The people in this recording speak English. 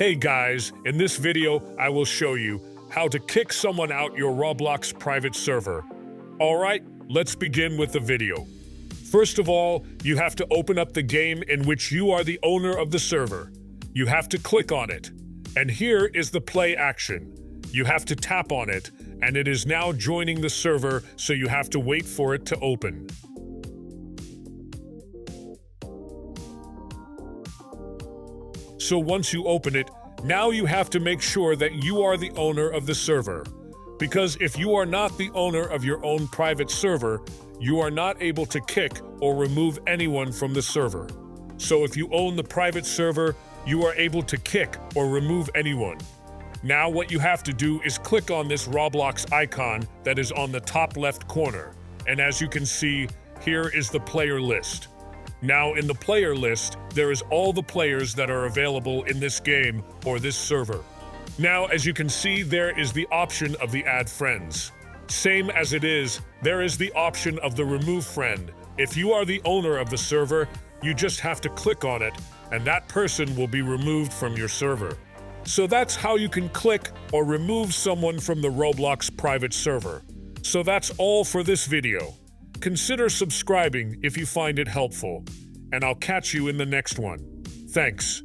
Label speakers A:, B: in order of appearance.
A: Hey guys, in this video, I will show you how to kick someone out your Roblox private server. Alright, let's begin with the video. First of all, you have to open up the game in which you are the owner of the server. You have to click on it. And here is the play action. You have to tap on it, and it is now joining the server, so you have to wait for it to open. So once you open it, now you have to make sure that you are the owner of the server. Because if you are not the owner of your own private server, you are not able to kick or remove anyone from the server. So if you own the private server, you are able to kick or remove anyone. Now what you have to do is click on this Roblox icon that is on the top left corner. And as you can see, here is the player list. Now in the player list, there is all the players that are available in this game or this server. Now as you can see, there is the option of the add friends. Same as it is, there is the option of the remove friend. If you are the owner of the server, you just have to click on it and that person will be removed from your server. So that's how you can click or remove someone from the Roblox private server. So that's all for this video. Consider subscribing if you find it helpful, and I'll catch you in the next one. Thanks.